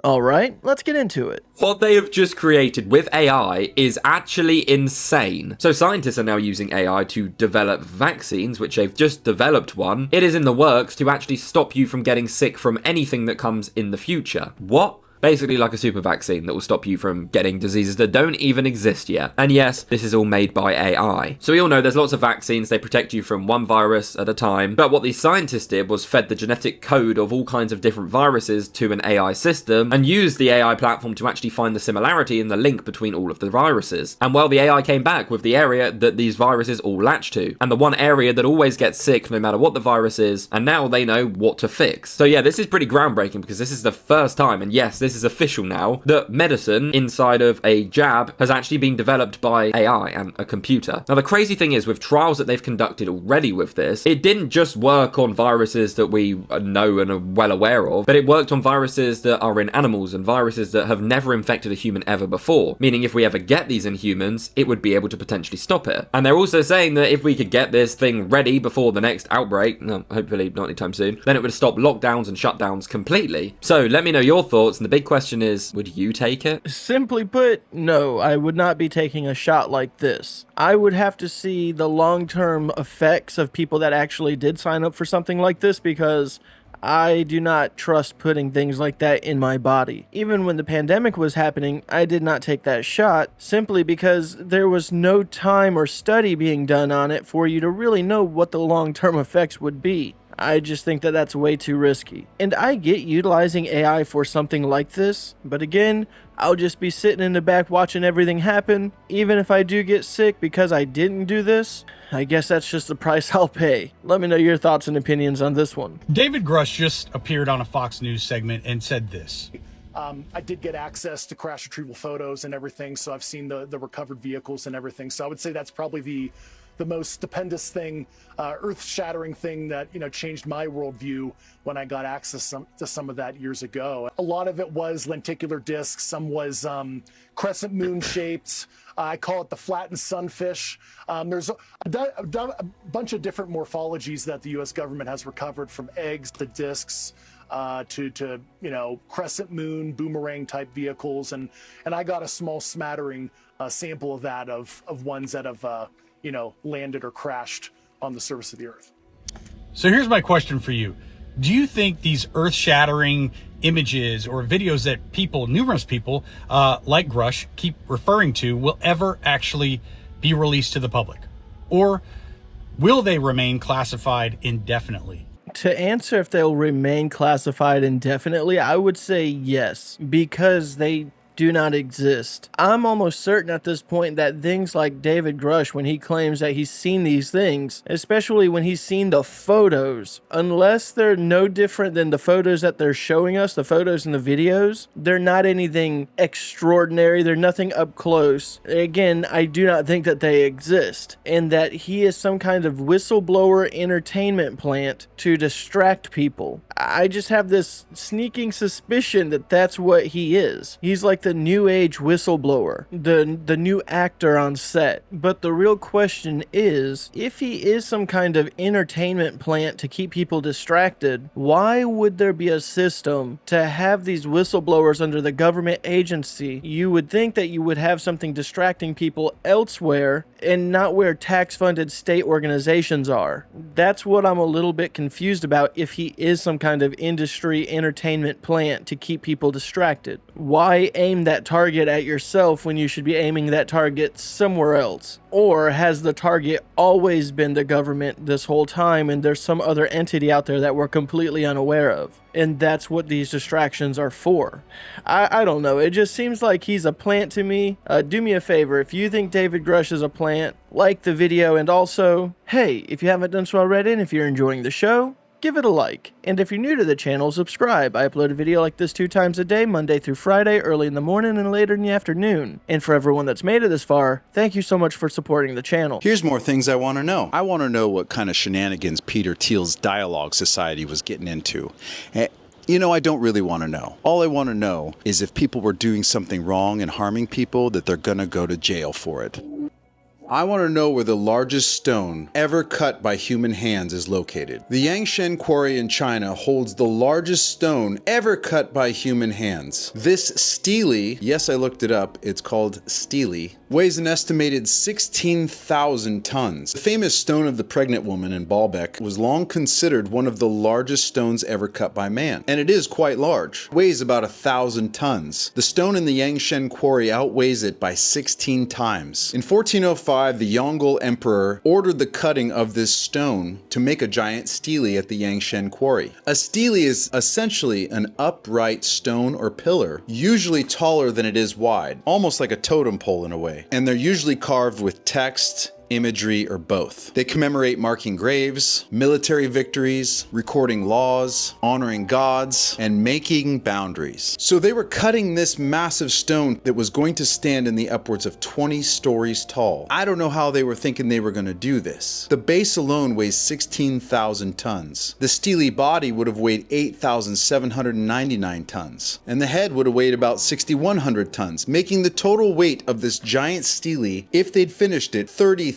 Alright, let's get into it. What they have just created with AI is actually insane. So scientists are now using AI to develop vaccines, which they've just developed one. It is in the works to actually stop you from getting sick from anything that comes in the future. What? Basically like a super vaccine that will stop you from getting diseases that don't even exist yet. And yes, this is all made by AI. So we all know there's lots of vaccines, they protect you from one virus at a time, but what these scientists did was fed the genetic code of all kinds of different viruses to an AI system and used the AI platform to actually find the similarity and the link between all of the viruses. And well, the AI came back with the area that these viruses all latch to, and the one area that always gets sick no matter what the virus is, and now they know what to fix. So yeah, this is pretty groundbreaking because this is the first time, and yes, this is official now, that medicine inside of a jab has actually been developed by AI and a computer. Now the crazy thing is, with trials that they've conducted already with this, it didn't just work on viruses that we know and are well aware of, but it worked on viruses that are in animals and viruses that have never infected a human ever before, meaning if we ever get these in humans, it would be able to potentially stop it. And they're also saying that if we could get this thing ready before the next outbreak, no, hopefully not anytime soon, then it would stop lockdowns and shutdowns completely. So let me know your thoughts, and the big question is, would you take it? Simply put, no, I would not be taking a shot like this. I would have to see the long-term effects of people that actually did sign up for something like this, because I do not trust putting things like that in my body. Even when the pandemic was happening, I did not take that shot simply because there was no time or study being done on it for you to really know what the long-term effects would be. I just think that that's way too risky. And I get utilizing AI for something like this, but again, I'll just be sitting in the back watching everything happen. Even if I do get sick because I didn't do this, I guess that's just the price I'll pay. Let me know your thoughts and opinions on this one. David Grusch just appeared on a Fox News segment and said this. I did get access to crash retrieval photos and everything, so I've seen the recovered vehicles and everything. So I would say that's probably the most stupendous thing, earth-shattering thing that, changed my worldview when I got access to some of that years ago. A lot of it was lenticular discs, some was crescent moon shaped. I call it the flattened sunfish. There's a bunch of different morphologies that the U.S. government has recovered, from eggs to discs to crescent moon, boomerang type vehicles, and I got a small smattering sample of that of ones that have landed or crashed on the surface of the earth. So here's my question for you. Do you think these earth-shattering images or videos that numerous people like Grusch keep referring to will ever actually be released to the public? Or will they remain classified indefinitely? To answer if they'll remain classified indefinitely, I would say yes, because they do not exist. I'm almost certain at this point that things like David Grusch, when he claims that he's seen these things, especially when he's seen the photos, unless they're no different than the photos that they're showing us, the photos and the videos, they're not anything extraordinary. They're nothing up close. Again, I do not think that they exist, and that he is some kind of whistleblower entertainment plant to distract people. I just have this sneaking suspicion that that's what he is. He's like the new age whistleblower, the new actor on set. But the real question is, if he is some kind of entertainment plant to keep people distracted, why would there be a system to have these whistleblowers under the government agency? You would think that you would have something distracting people elsewhere and not where tax-funded state organizations are. That's what I'm a little bit confused about, if he is some kind of industry entertainment plant to keep people distracted. Why aim that target at yourself when you should be aiming that target somewhere else? Or has the target always been the government this whole time, and there's some other entity out there that we're completely unaware of? And that's what these distractions are for. I don't know. It just seems like he's a plant to me. Do me a favor. If you think David Grusch is a plant, like the video, and also, hey, if you haven't done so already, and if you're enjoying the show, give it a like. And if you're new to the channel, subscribe. I upload a video like this 2 times a day, Monday through Friday, early in the morning and later in the afternoon. And for everyone that's made it this far, thank you so much for supporting the channel. Here's more things I want to know. I want to know what kind of shenanigans Peter Thiel's Dialogue Society was getting into. I don't really want to know. All I want to know is if people were doing something wrong and harming people, that they're gonna go to jail for it. I want to know where the largest stone ever cut by human hands is located. The Yangshan Quarry in China holds the largest stone ever cut by human hands. This stele, yes, I looked it up, it's called stele, weighs an estimated 16,000 tons. The famous Stone of the Pregnant Woman in Baalbek was long considered one of the largest stones ever cut by man. And it is quite large. It weighs about 1,000 tons. The stone in the Yangshan Quarry outweighs it by 16 times. In 1405, the Yongle Emperor ordered the cutting of this stone to make a giant stele at the Yangshan Quarry. A stele is essentially an upright stone or pillar, usually taller than it is wide, almost like a totem pole in a way. And they're usually carved with text, imagery, or both. They commemorate marking graves, military victories, recording laws, honoring gods, and making boundaries. So they were cutting this massive stone that was going to stand in the upwards of 20 stories tall. I don't know how they were thinking they were going to do this. The base alone weighs 16,000 tons. The stele body would have weighed 8,799 tons. And the head would have weighed about 6,100 tons, making the total weight of this giant stele, if they'd finished it, 30,000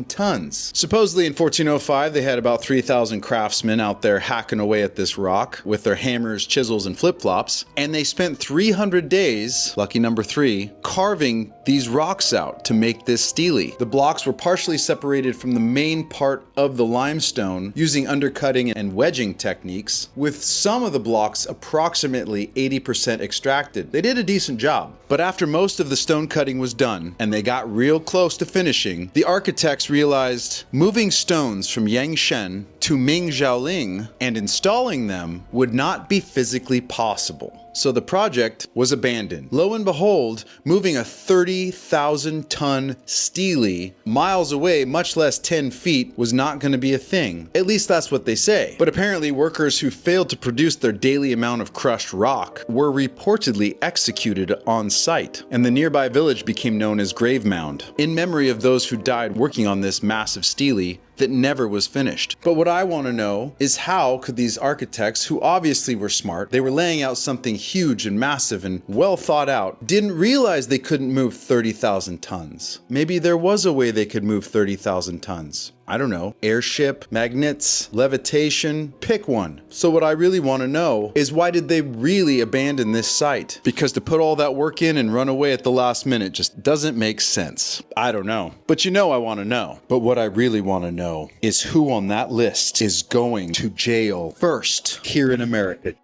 tons. Supposedly in 1405, they had about 3,000 craftsmen out there hacking away at this rock with their hammers, chisels, and flip-flops, and they spent 300 days, lucky number 3, carving these rocks out to make this stele. The blocks were partially separated from the main part of the limestone using undercutting and wedging techniques, with some of the blocks approximately 80% extracted. They did a decent job. But after most of the stone cutting was done, and they got real close to finishing, the architects realized moving stones from Yangshan to Mingjiaoling and installing them would not be physically possible. So the project was abandoned. Lo and behold, moving a 30,000 ton stele miles away, much less 10 feet, was not going to be a thing. At least that's what they say. But apparently workers who failed to produce their daily amount of crushed rock were reportedly executed on site, and the nearby village became known as Grave Mound, in memory of those who died working on this massive stele that never was finished. But what I want to know is, how could these architects, who obviously were smart, they were laying out something huge and massive and well thought out, didn't realize they couldn't move 30,000 tons? Maybe there was a way they could move 30,000 tons. I don't know, airship, magnets, levitation, pick one. So what I really want to know is, why did they really abandon this site? Because to put all that work in and run away at the last minute just doesn't make sense. I don't know. But you know I want to know. But what I really want to know is who on that list is going to jail first here in America.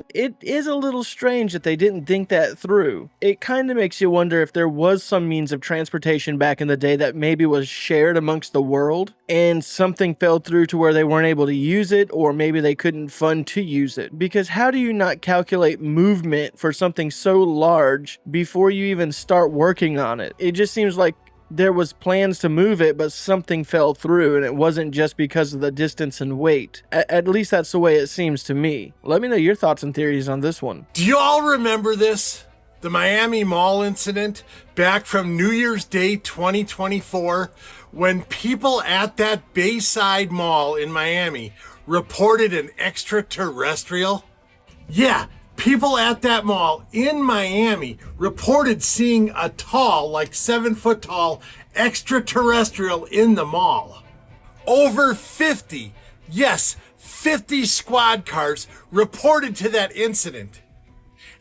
It is a little strange that they didn't think that through. It kind of makes you wonder if there was some means of transportation back in the day that maybe was shared amongst the world, and something fell through to where they weren't able to use it, or maybe they couldn't fund to use it. Because how do you not calculate movement for something so large before you even start working on it? It just seems like there was plans to move it, but something fell through, and it wasn't just because of the distance and weight. At least that's the way it seems to me. Let me know your thoughts and theories on this one. Do you all remember this? The Miami Mall incident back from New Year's Day 2024, when people at that Bayside Mall in Miami reported an extraterrestrial? Yeah. People at that mall in Miami reported seeing a tall, like 7 foot tall, extraterrestrial in the mall. Over 50, yes, 50 squad cars reported to that incident.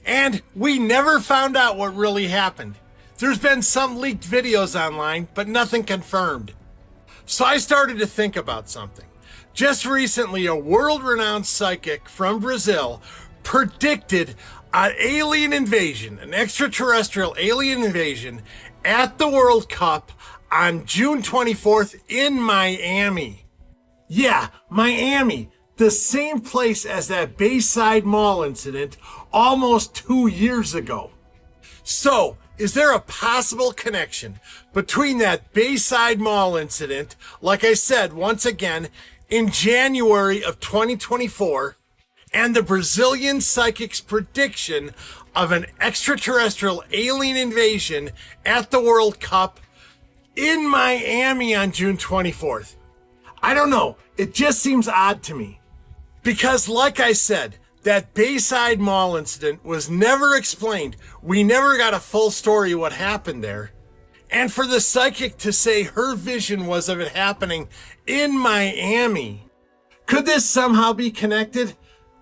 And we never found out what really happened. There's been some leaked videos online, but nothing confirmed. So I started to think about something. Just recently, a world-renowned psychic from Brazil predicted an alien invasion, an extraterrestrial alien invasion at the World Cup on June 24th in Miami. Yeah, Miami, the same place as that Bayside Mall incident almost 2 years ago. So, is there a possible connection between that Bayside Mall incident, like I said, once again, in January of 2024, and the Brazilian psychic's prediction of an extraterrestrial alien invasion at the World Cup in Miami on June 24th? I don't know. It just seems odd to me. Because like I said, that Bayside Mall incident was never explained. We never got a full story of what happened there. and for the psychic to say her vision was of it happening in Miami. Could this somehow be connected?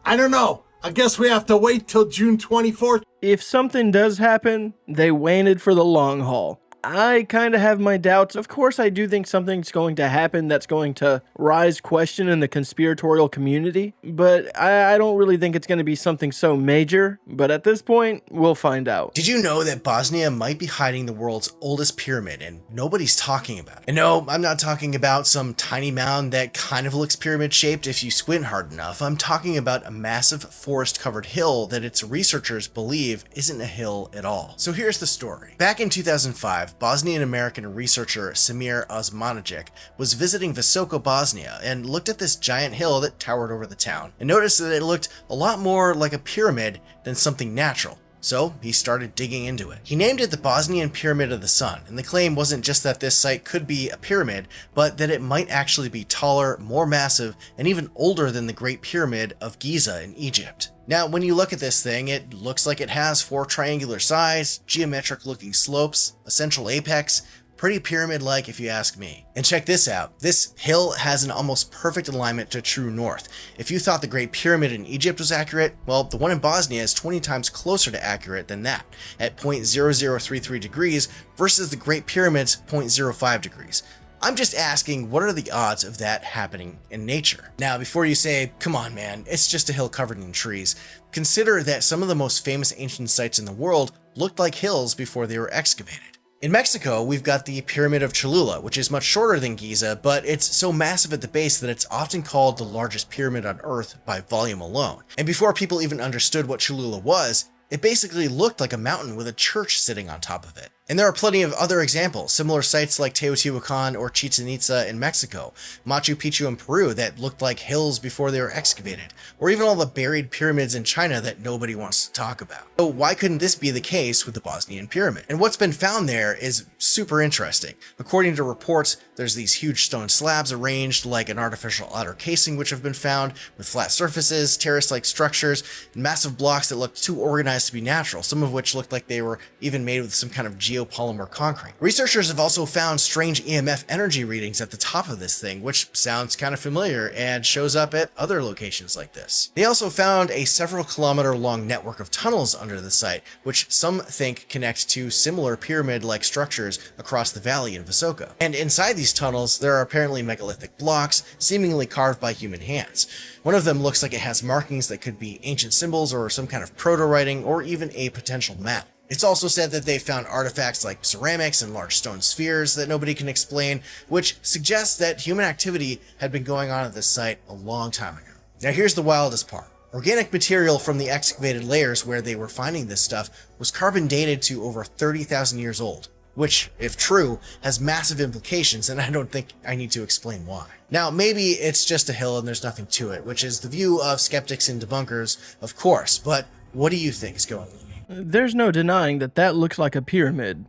I don't know. I guess we have to wait till June 24th. If something does happen, they waited for the long haul. I kind of have my doubts. Of course, I do think something's going to happen that's going to raise question in the conspiratorial community, but I don't really think it's going to be something so major. But at this point, we'll find out. Did you know that Bosnia might be hiding the world's oldest pyramid and nobody's talking about it? And no, I'm not talking about some tiny mound that kind of looks pyramid shaped if you squint hard enough. I'm talking about a massive forest covered hill that its researchers believe isn't a hill at all. So here's the story. Back in 2005, Bosnian-American researcher Samir Osmanagic was visiting Visoko, Bosnia, and looked at this giant hill that towered over the town, and noticed that it looked a lot more like a pyramid than something natural. So he started digging into it. He named it the Bosnian Pyramid of the Sun, and the claim wasn't just that this site could be a pyramid, but that it might actually be taller, more massive, and even older than the Great Pyramid of Giza in Egypt. Now, when you look at this thing, it looks like it has 4 triangular sides, geometric looking slopes, a central apex, pretty pyramid-like if you ask me. And check this out, this hill has an almost perfect alignment to true north. If you thought the Great Pyramid in Egypt was accurate, well, the one in Bosnia is 20 times closer to accurate than that, at 0.0033 degrees versus the Great Pyramid's 0.05 degrees. I'm just asking, what are the odds of that happening in nature? Now, before you say, come on man, it's just a hill covered in trees, consider that some of the most famous ancient sites in the world looked like hills before they were excavated. In Mexico, we've got the Pyramid of Cholula, which is much shorter than Giza, but it's so massive at the base that it's often called the largest pyramid on Earth by volume alone. And before people even understood what Cholula was, it basically looked like a mountain with a church sitting on top of it. And there are plenty of other examples, similar sites like Teotihuacan or Chichen Itza in Mexico, Machu Picchu in Peru that looked like hills before they were excavated, or even all the buried pyramids in China that nobody wants to talk about. So why couldn't this be the case with the Bosnian pyramid? And what's been found there is super interesting. According to reports, there's these huge stone slabs arranged like an artificial outer casing which have been found, with flat surfaces, terrace-like structures, and massive blocks that look too organized to be natural, some of which looked like they were even made with some kind of geopolymer concrete. Researchers have also found strange EMF energy readings at the top of this thing, which sounds kind of familiar and shows up at other locations like this. They also found a several kilometer long network of tunnels under the site, which some think connect to similar pyramid-like structures across the valley in Visoko. And inside these tunnels, there are apparently megalithic blocks, seemingly carved by human hands. One of them looks like it has markings that could be ancient symbols or some kind of proto-writing or even a potential map. It's also said that they found artifacts like ceramics and large stone spheres that nobody can explain, which suggests that human activity had been going on at this site a long time ago. Now here's the wildest part. Organic material from the excavated layers where they were finding this stuff was carbon dated to over 30,000 years old, which, if true, has massive implications, and I don't think I need to explain why. Now, maybe it's just a hill and there's nothing to it, which is the view of skeptics and debunkers, of course, but what do you think is going on? There's no denying that that looks like a pyramid.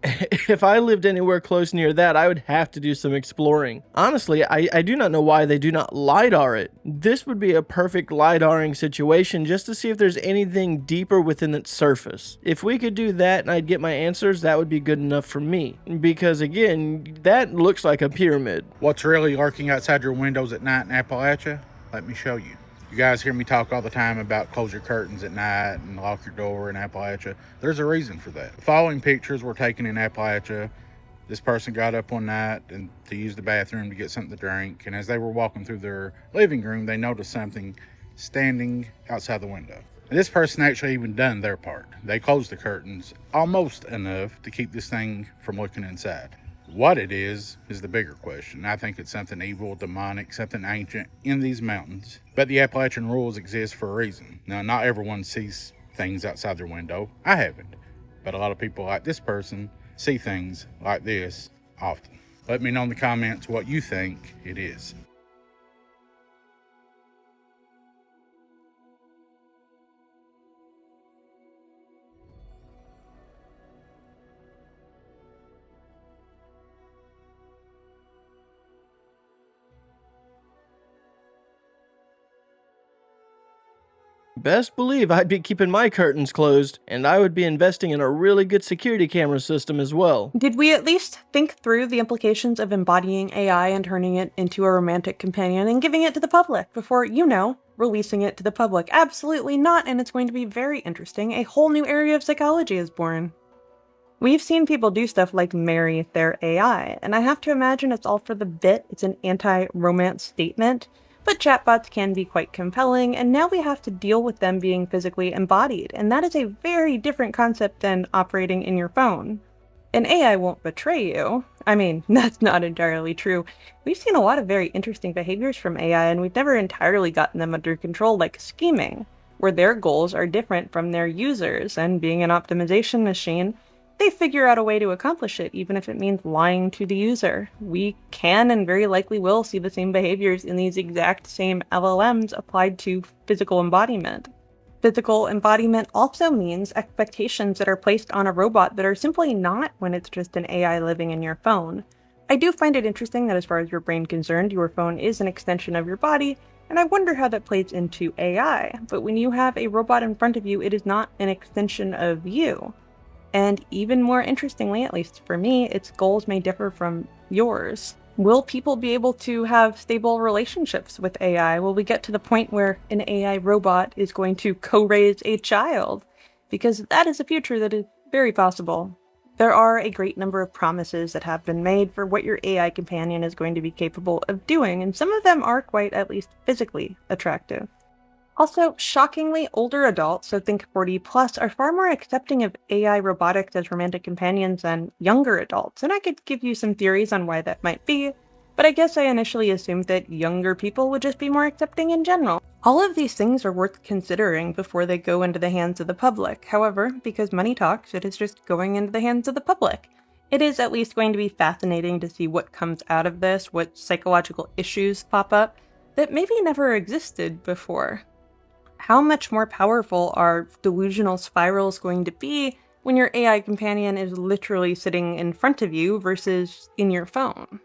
If I lived anywhere close near that, I would have to do some exploring. Honestly, I do not know why they do not LiDAR it. This would be a perfect LiDARing situation just to see if there's anything deeper within its surface. If we could do that and I'd get my answers, that would be good enough for me. Because again, that looks like a pyramid. What's really lurking outside your windows at night in Appalachia? Let me show you. You guys hear me talk all the time about close your curtains at night and lock your door in Appalachia. There's a reason for that. The following pictures were taken in Appalachia. This person got up one night and to use the bathroom to get something to drink, and as they were walking through their living room, they noticed something standing outside the window. And this person actually even done their part. They closed the curtains almost enough to keep this thing from looking inside. What it is the bigger question. I think it's something evil, demonic, something ancient in these mountains. But the Appalachian rules exist for a reason. Now, not everyone sees things outside their window. I haven't. But a lot of people like this person see things like this often. Let me know in the comments what you think it is. Best believe I'd be keeping my curtains closed, and I would be investing in a really good security camera system as well. Did we at least think through the implications of embodying AI and turning it into a romantic companion and giving it to the public before, releasing it to the public? Absolutely not, and it's going to be very interesting. A whole new area of psychology is born. We've seen people do stuff like marry their AI, and I have to imagine it's all for the bit. It's an anti-romance statement, but chatbots can be quite compelling, and now we have to deal with them being physically embodied, and that is a very different concept than operating in your phone. An AI won't betray you. I mean, that's not entirely true. We've seen a lot of very interesting behaviors from AI, and we've never entirely gotten them under control, like scheming, where their goals are different from their users, and being an optimization machine, they figure out a way to accomplish it, even if it means lying to the user. We can and very likely will see the same behaviors in these exact same LLMs applied to physical embodiment. Physical embodiment also means expectations that are placed on a robot that are simply not when it's just an AI living in your phone. I do find it interesting that as far as your brain concerned, your phone is an extension of your body, and I wonder how that plays into AI. But when you have a robot in front of you, it is not an extension of you. And even more interestingly, at least for me, its goals may differ from yours. Will people be able to have stable relationships with AI? Will we get to the point where an AI robot is going to co-raise a child? Because that is a future that is very possible. There are a great number of promises that have been made for what your AI companion is going to be capable of doing, and some of them are quite, at least physically, attractive. Also, shockingly, older adults, so think 40 plus, are far more accepting of AI robotics as romantic companions than younger adults, and I could give you some theories on why that might be, but I guess I initially assumed that younger people would just be more accepting in general. All of these things are worth considering before they go into the hands of the public. However, because money talks, it is just going into the hands of the public. It is at least going to be fascinating to see what comes out of this, what psychological issues pop up that maybe never existed before. How much more powerful are delusional spirals going to be when your AI companion is literally sitting in front of you versus in your phone?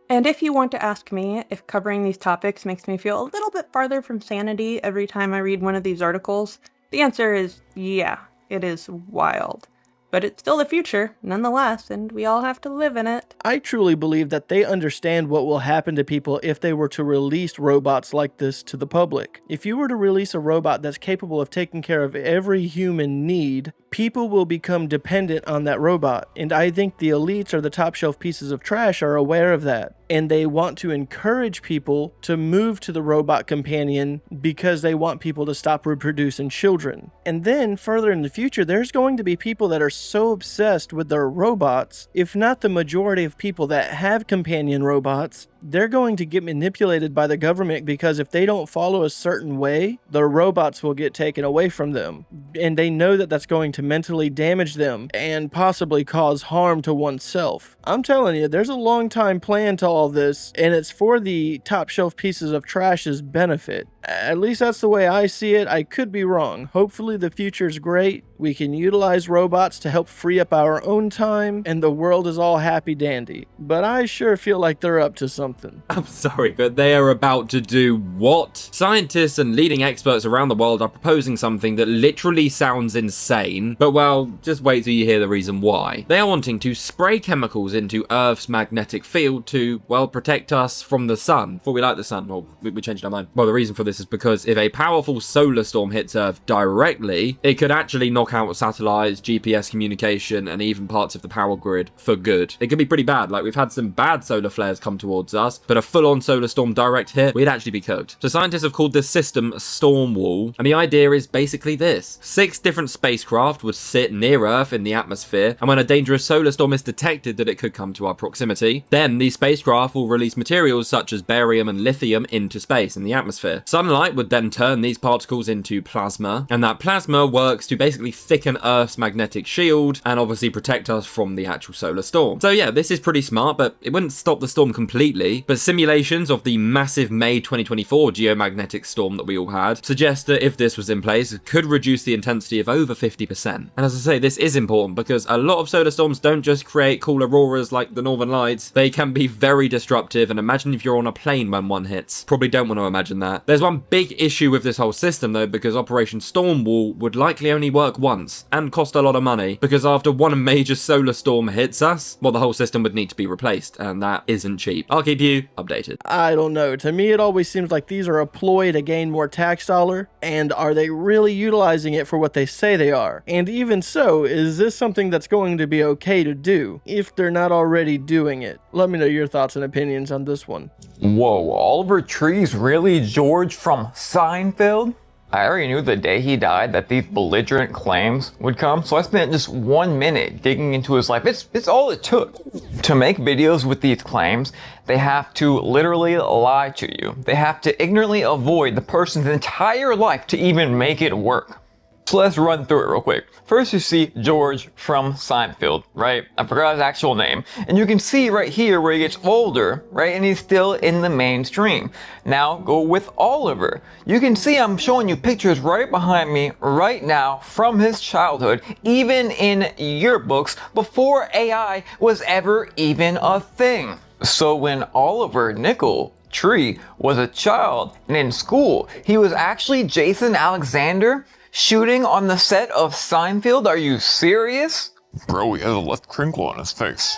And if you want to ask me if covering these topics makes me feel a little bit farther from sanity every time I read one of these articles, the answer is yeah, it is wild. But it's still the future, nonetheless, and we all have to live in it. I truly believe that they understand what will happen to people if they were to release robots like this to the public. If you were to release a robot that's capable of taking care of every human need, people will become dependent on that robot. And I think the elites or the top shelf pieces of trash are aware of that. And they want to encourage people to move to the robot companion because they want people to stop reproducing children. And then further in the future, there's going to be people that are so obsessed with their robots, if not the majority of people that have companion robots, they're going to get manipulated by the government because if they don't follow a certain way, the robots will get taken away from them. And they know that that's going to mentally damage them and possibly cause harm to oneself. I'm telling you, there's a long time plan to all this, and it's for the top shelf pieces of trash's benefit. At least that's the way I see it. I could be wrong. Hopefully the future's great. We can utilize robots to help free up our own time, and the world is all happy dandy. But I sure feel like they're up to something. I'm sorry, but they are about to do what? Scientists and leading experts around the world are proposing something that literally sounds insane, but well, just wait till you hear the reason why. They are wanting to spray chemicals into Earth's magnetic field to, well, protect us from the sun. Before we like the sun, well, we changed our mind. Well, the reason for this is because if a powerful solar storm hits Earth directly, it could actually knock out satellites, GPS communication, and even parts of the power grid for good. It could be pretty bad. Like, we've had some bad solar flares come towards us, but a full-on solar storm direct hit, we'd actually be cooked. So scientists have called this system Storm Wall, and the idea is basically this. 6 different spacecraft would sit near Earth in the atmosphere, and when a dangerous solar storm is detected that it could come to our proximity, then these spacecraft will release materials such as barium and lithium into space in the atmosphere. Sunlight would then turn these particles into plasma, and that plasma works to basically thicken Earth's magnetic shield and obviously protect us from the actual solar storm. So yeah, this is pretty smart, but it wouldn't stop the storm completely. But simulations of the massive May 2024 geomagnetic storm that we all had suggest that if this was in place, it could reduce the intensity of over 50%. And as I say, this is important because a lot of solar storms don't just create cool auroras like the Northern Lights. They can be very disruptive, and imagine if you're on a plane when one hits. Probably don't want to imagine that. There's one one big issue with this whole system though, because Operation Stormwall would likely only work once and cost a lot of money, because after one major solar storm hits us, well, the whole system would need to be replaced, and that isn't cheap. I'll keep you updated. I don't know. To me, it always seems like these are a ploy to gain more tax dollar, and are they really utilizing it for what they say they are? And even so, is this something that's going to be okay to do, if they're not already doing it? Let me know your thoughts and opinions on this one. Whoa, Oliver Tree's really George from Seinfeld? I already knew the day he died that these belligerent claims would come, so I spent just 1 minute digging into his life. It's all it took. To make videos with these claims, they have to literally lie to you. They have to ignorantly avoid the person's entire life to even make it work. So let's run through it real quick. First you see George from Seinfeld, right? I forgot his actual name. And you can see right here where he gets older, right? And he's still in the mainstream. Now go with Oliver. You can see I'm showing you pictures right behind me right now from his childhood, even in yearbooks, before AI was ever even a thing. So when Oliver Nickel Tree was a child and in school, he was actually Jason Alexander, shooting on the set of Seinfeld? Are you serious? Bro, he has a left crinkle on his face.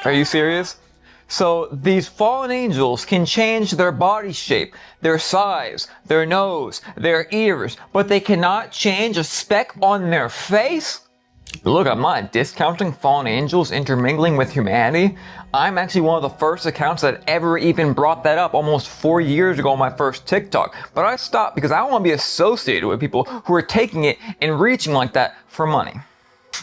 Are you serious? So these fallen angels can change their body shape, their size, their nose, their ears, but they cannot change a speck on their face? Look, I'm not discounting fallen angels intermingling with humanity. I'm actually one of the first accounts that ever even brought that up almost 4 years ago on my first TikTok. But I stopped because I don't want to be associated with people who are taking it and reaching like that for money.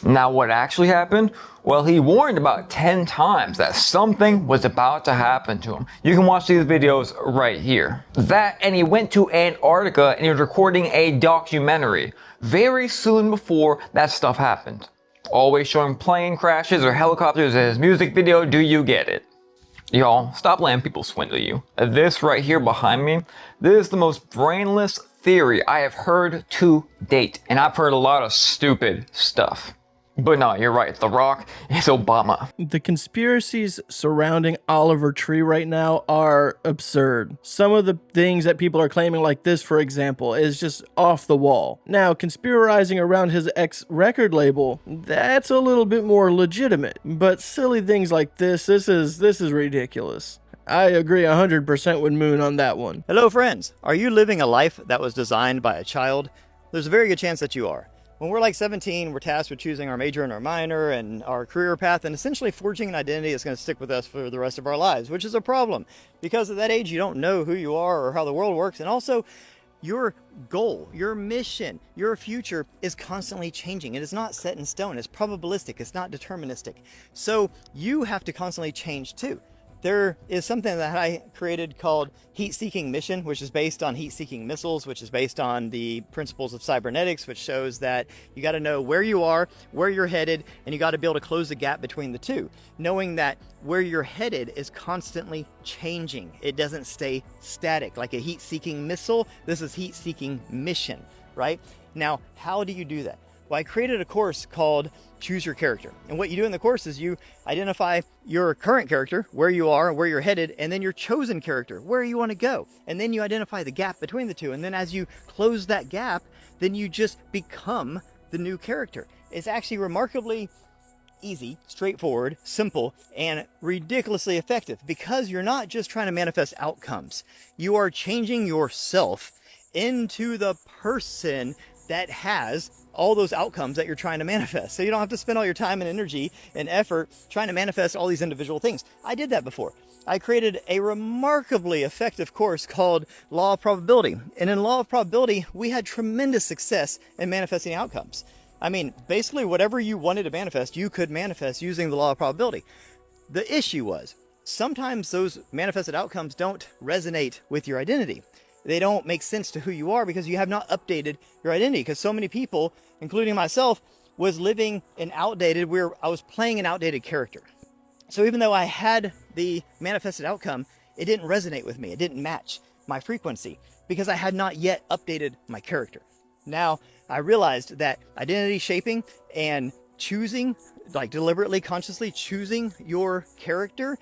Now what actually happened? Well, he warned about 10 times that something was about to happen to him. You can watch these videos right here. That, and he went to Antarctica and he was recording a documentary very soon before that stuff happened. Always showing plane crashes or helicopters in his music video. Do you get it? Y'all, stop letting people swindle you. This right here behind me, this is the most brainless theory I have heard to date. And I've heard a lot of stupid stuff. But no, you're right. The Rock is Obama. The conspiracies surrounding Oliver Tree right now are absurd. Some of the things that people are claiming, like this, for example, is just off the wall. Now, conspirizing around his ex-record label, that's a little bit more legitimate. But silly things like this is ridiculous. I agree 100% with Moon on that one. Hello friends, are you living a life that was designed by a child? There's a very good chance that you are. When we're like 17, we're tasked with choosing our major and our minor and our career path and essentially forging an identity that's going to stick with us for the rest of our lives, which is a problem. Because at that age, you don't know who you are or how the world works. And also, your goal, your mission, your future is constantly changing. It is not set in stone. It's probabilistic. It's not deterministic. So you have to constantly change too. There is something that I created called Heat-Seeking Mission, which is based on heat-seeking missiles, which is based on the principles of cybernetics, which shows that you got to know where you are, where you're headed, and you got to be able to close the gap between the two, knowing that where you're headed is constantly changing. It doesn't stay static. Like a heat-seeking missile, this is heat-seeking mission, right? Now, how do you do that? Well, I created a course called Choose Your Character. And what you do in the course is you identify your current character, where you are, where you're headed, and then your chosen character, where you want to go. And then you identify the gap between the two. And then as you close that gap, then you just become the new character. It's actually remarkably easy, straightforward, simple, and ridiculously effective because you're not just trying to manifest outcomes. You are changing yourself into the person that has all those outcomes that you're trying to manifest. So you don't have to spend all your time and energy and effort trying to manifest all these individual things. I did that before. I created a remarkably effective course called Law of Probability. And in Law of Probability, we had tremendous success in manifesting outcomes. I mean, basically whatever you wanted to manifest, you could manifest using the Law of Probability. The issue was, sometimes those manifested outcomes don't resonate with your identity. They don't make sense to who you are because you have not updated your identity. Because so many people, including myself, was living an outdated, I was playing an outdated character. So even though I had the manifested outcome, it didn't resonate with me. It didn't match my frequency because I had not yet updated my character. Now, I realized that identity shaping and choosing, like deliberately, consciously choosing your character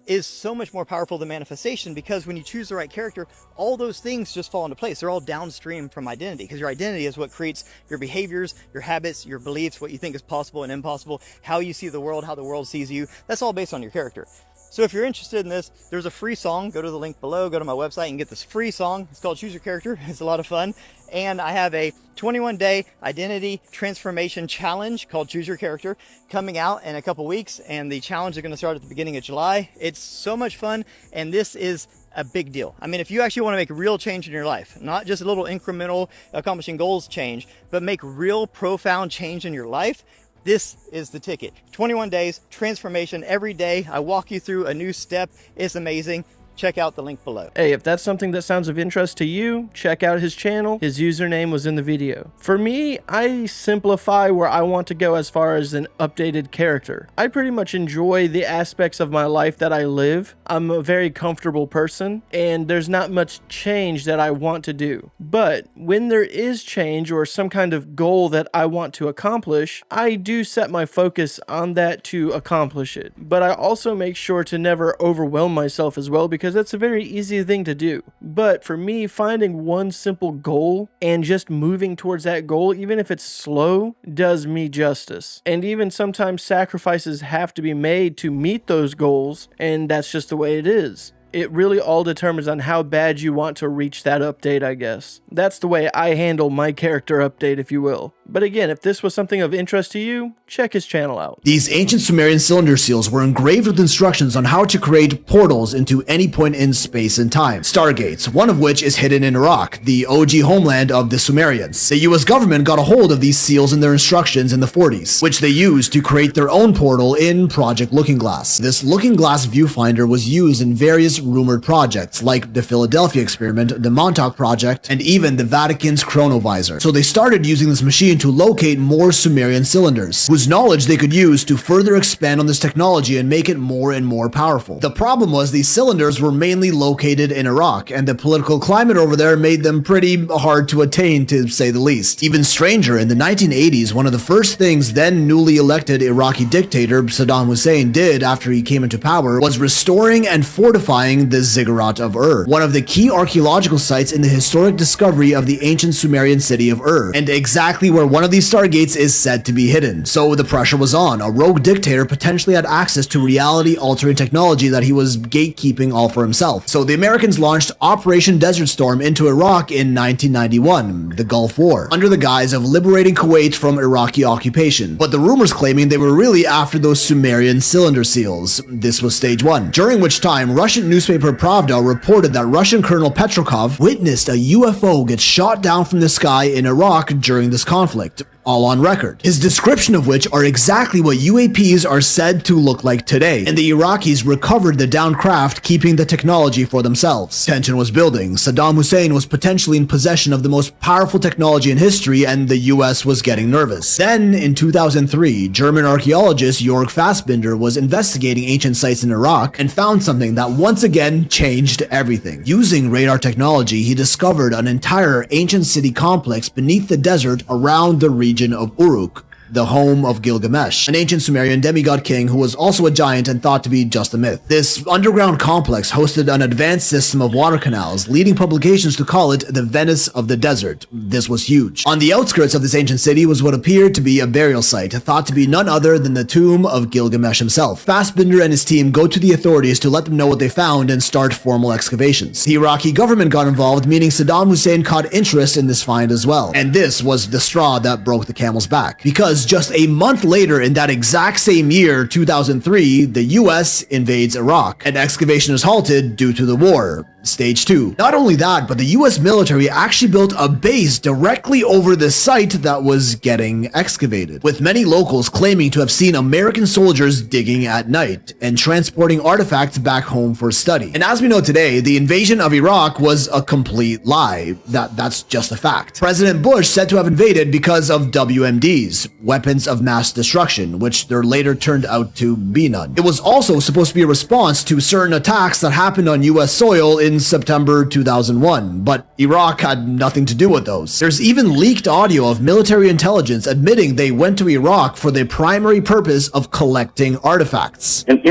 is so much more powerful than manifestation, because when you choose the right character, all those things just fall into place. They're all downstream from identity, because your identity is what creates your behaviors, your habits, your beliefs, what you think is possible and impossible, how you see the world, how the world sees you. That's all based on your character. So if you're interested in this, there's a free song. Go to the link below, go to my website and get this free song. It's called Choose Your Character. It's a lot of fun. And I have a 21-day identity transformation challenge called Choose Your Character coming out in a couple weeks. And the challenge is going to start at the beginning of July. It's so much fun. And this is a big deal. I mean, if you actually want to make real change in your life, not just a little incremental accomplishing goals change, but make real profound change in your life, this is the ticket. 21 days, transformation every day. I walk you through a new step. It's amazing. Check out the link below. Hey, if that's something that sounds of interest to you, check out his channel. His username was in the video. For me, I simplify where I want to go as far as an updated character. I pretty much enjoy the aspects of my life that I live. I'm a very comfortable person, and there's not much change that I want to do. But when there is change or some kind of goal that I want to accomplish, I do set my focus on that to accomplish it. But I also make sure to never overwhelm myself as well, because that's a very easy thing to do. But for me, finding one simple goal and just moving towards that goal, even if it's slow, does me justice. And even sometimes sacrifices have to be made to meet those goals, and that's just the way it is. It really all determines on how bad you want to reach that update, I guess. That's the way I handle my character update, if you will. But again, if this was something of interest to you, check his channel out. These ancient Sumerian cylinder seals were engraved with instructions on how to create portals into any point in space and time. Stargates, one of which is hidden in Iraq, the OG homeland of the Sumerians. The US government got a hold of these seals and their instructions in the 40s, which they used to create their own portal in Project Looking Glass. This Looking Glass viewfinder was used in various rumored projects, like the Philadelphia experiment, the Montauk project, and even the Vatican's chronovisor. So they started using this machine to locate more Sumerian cylinders, whose knowledge they could use to further expand on this technology and make it more and more powerful. The problem was these cylinders were mainly located in Iraq, and the political climate over there made them pretty hard to attain, to say the least. Even stranger, in the 1980s, one of the first things then newly elected Iraqi dictator Saddam Hussein did after he came into power was restoring and fortifying the Ziggurat of Ur, one of the key archaeological sites in the historic discovery of the ancient Sumerian city of Ur, and exactly where one of these stargates is said to be hidden. So the pressure was on. A rogue dictator potentially had access to reality-altering technology that he was gatekeeping all for himself. So the Americans launched Operation Desert Storm into Iraq in 1991, the Gulf War, under the guise of liberating Kuwait from Iraqi occupation. But the rumors claiming they were really after those Sumerian cylinder seals. This was stage one, during which time Russian newspaper Pravda reported that Russian Colonel Petrokov witnessed a UFO get shot down from the sky in Iraq during this conflict, all on record. His description of which are exactly what UAPs are said to look like today, and the Iraqis recovered the downed craft, keeping the technology for themselves. Tension was building. Saddam Hussein was potentially in possession of the most powerful technology in history, and the US was getting nervous. Then, in 2003, German archaeologist Jörg Fassbinder was investigating ancient sites in Iraq and found something that once again changed everything. Using radar technology, he discovered an entire ancient city complex beneath the desert around the region of Uruk, the home of Gilgamesh, an ancient Sumerian demigod king who was also a giant and thought to be just a myth. This underground complex hosted an advanced system of water canals, leading publications to call it the Venice of the desert. This was huge. On the outskirts of this ancient city was what appeared to be a burial site, thought to be none other than the tomb of Gilgamesh himself. Fassbinder and his team go to the authorities to let them know what they found and start formal excavations. The Iraqi government got involved, meaning Saddam Hussein caught interest in this find as well. And this was the straw that broke the camel's back, because just a month later, in that exact same year, 2003, the US invades Iraq, and excavation is halted due to the war. Stage 2. Not only that, but the US military actually built a base directly over the site that was getting excavated, with many locals claiming to have seen American soldiers digging at night and transporting artifacts back home for study. And as we know today, the invasion of Iraq was a complete lie. That's just a fact. President Bush said to have invaded because of WMDs, weapons of mass destruction, which there later turned out to be none. It was also supposed to be a response to certain attacks that happened on US soil in September 2001, but Iraq had nothing to do with those. There's even leaked audio of military intelligence admitting they went to Iraq for the primary purpose of collecting artifacts. And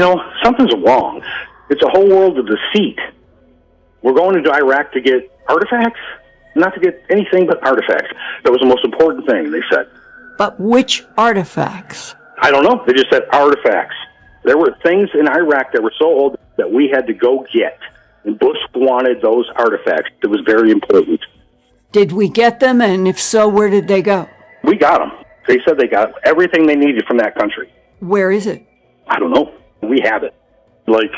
something's wrong. It's a whole world of deceit. We're going into Iraq to get artifacts, not to get anything but artifacts. That was the most important thing, they said. But which artifacts? I don't know. They just said artifacts. There were things in Iraq that were so old that we had to go get. And Bush wanted those artifacts. It was very important. Did we get them? And if so, where did they go? We got them. They said they got everything they needed from that country. Where is it? I don't know. We have it. Like,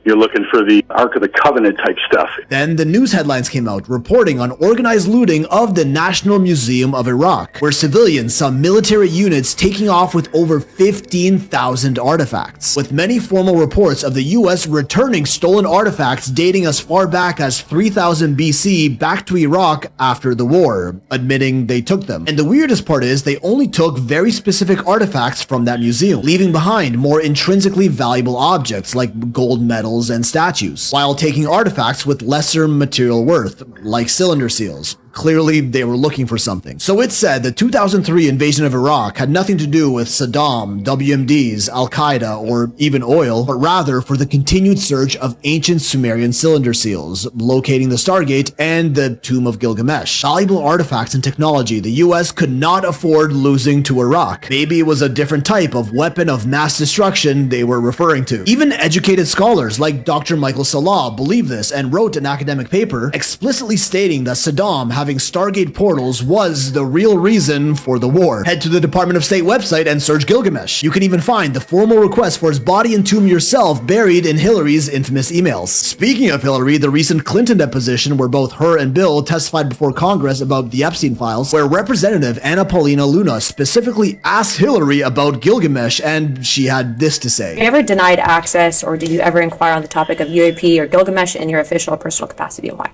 you're looking for the Ark of the Covenant type stuff. Then the news headlines came out reporting on organized looting of the National Museum of Iraq, where civilians saw military units taking off with over 15,000 artifacts, with many formal reports of the US returning stolen artifacts dating as far back as 3000 BC back to Iraq after the war, admitting they took them. And the weirdest part is they only took very specific artifacts from that museum, leaving behind more intrinsically valuable objects like gold medals and statues, while taking artifacts with lesser material worth, like cylinder seals. Clearly, they were looking for something. So it's said the 2003 invasion of Iraq had nothing to do with Saddam, WMDs, Al-Qaeda, or even oil, but rather for the continued search of ancient Sumerian cylinder seals, locating the Stargate and the Tomb of Gilgamesh. Valuable artifacts and technology the US could not afford losing to Iraq. Maybe it was a different type of weapon of mass destruction they were referring to. Even educated scholars like Dr. Michael Salah believed this and wrote an academic paper explicitly stating that Saddam having Stargate portals was the real reason for the war. Head to the Department of State website and search Gilgamesh. You can even find the formal request for his body and tomb yourself buried in Hillary's infamous emails. Speaking of Hillary, the recent Clinton deposition where both her and Bill testified before Congress about the Epstein files, where Representative Anna Paulina Luna specifically asked Hillary about Gilgamesh, and she had this to say. Have you ever denied access, or did you ever inquire on the topic of UAP or Gilgamesh in your official or personal capacity, and why?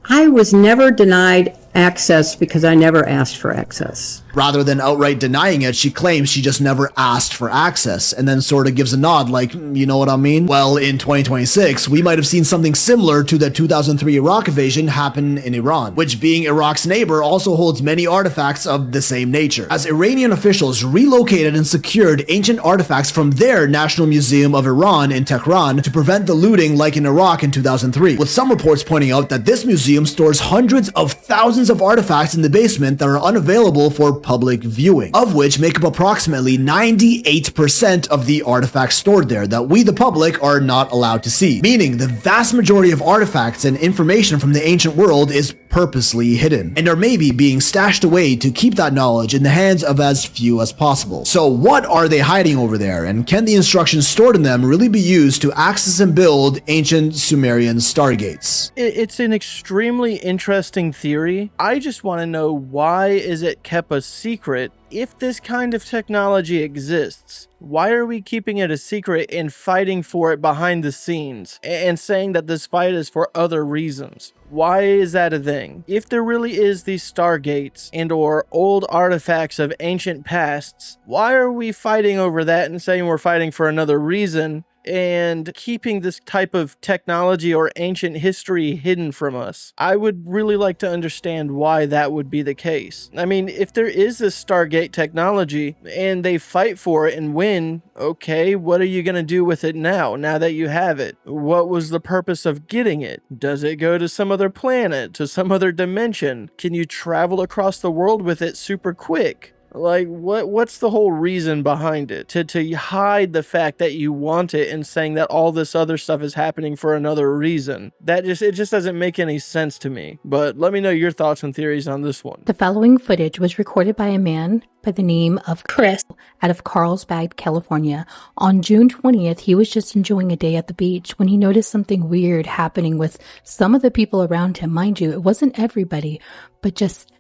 I was never denied access because I never asked for access. Rather than outright denying it, she claims she just never asked for access, and then sort of gives a nod like, you know what I mean? Well, in 2026, we might have seen something similar to the 2003 Iraq invasion happen in Iran, which, being Iraq's neighbor, also holds many artifacts of the same nature, as Iranian officials relocated and secured ancient artifacts from their National Museum of Iran in Tehran to prevent the looting like in Iraq in 2003, with some reports pointing out that this museum stores hundreds of thousands of artifacts in the basement that are unavailable for public viewing, of which make up approximately 98% of the artifacts stored there that we, the public, are not allowed to see, meaning the vast majority of artifacts and information from the ancient world is purposely hidden, and are maybe being stashed away to keep that knowledge in the hands of as few as possible. So what are they hiding over there, and can the instructions stored in them really be used to access and build ancient Sumerian stargates? It's an extremely interesting theory. I just want to know, why is it kept a secret? If this kind of technology exists, why are we keeping it a secret and fighting for it behind the scenes and saying that this fight is for other reasons? Why is that a thing? If there really is these Stargates and or old artifacts of ancient pasts, why are we fighting over that and saying we're fighting for another reason and keeping this type of technology or ancient history hidden from us? I would really like to understand why that would be the case. I mean, if there is this Stargate technology and they fight for it and win, okay, what are you going to do with it now that you have it? What was the purpose of getting it? Does it go to some other planet, to some other dimension? Can you travel across the world with it super quick? Like, what's the whole reason behind it? To hide the fact that you want it and saying that all this other stuff is happening for another reason. It just doesn't make any sense to me. But let me know your thoughts and theories on this one. The following footage was recorded by a man by the name of Chris out of Carlsbad, California. On June 20th, he was just enjoying a day at the beach when he noticed something weird happening with some of the people around him. Mind you, it wasn't everybody, but just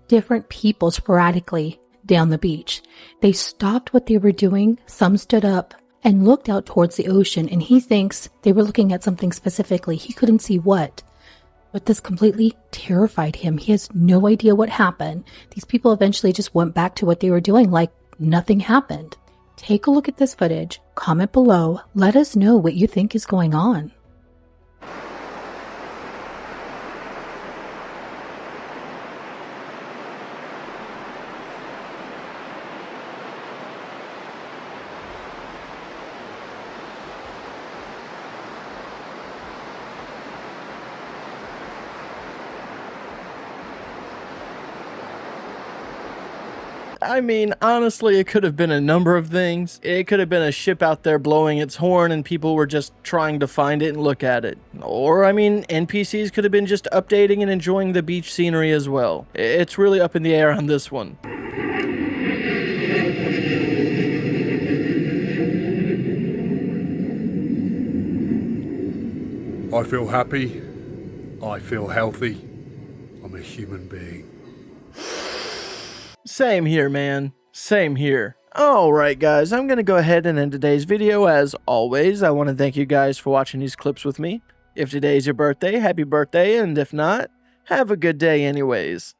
different people sporadically down the beach. They stopped what they were doing. Some stood up and looked out towards the ocean, and he thinks they were looking at something specifically. He couldn't see what, but this completely terrified him. He has no idea what happened. These people eventually just went back to what they were doing like nothing happened. Take a look at this footage, comment below, let us know what you think is going on. I mean, honestly, it could have been a number of things. It could have been a ship out there blowing its horn and people were just trying to find it and look at it. Or, I mean, NPCs could have been just updating and enjoying the beach scenery as well. It's really up in the air on this one. I feel happy. I feel healthy. I'm a human being. Same here, man. Same here. Alright guys, I'm going to go ahead and end today's video. As always, I want to thank you guys for watching these clips with me. If today's your birthday, happy birthday, and if not, have a good day anyways.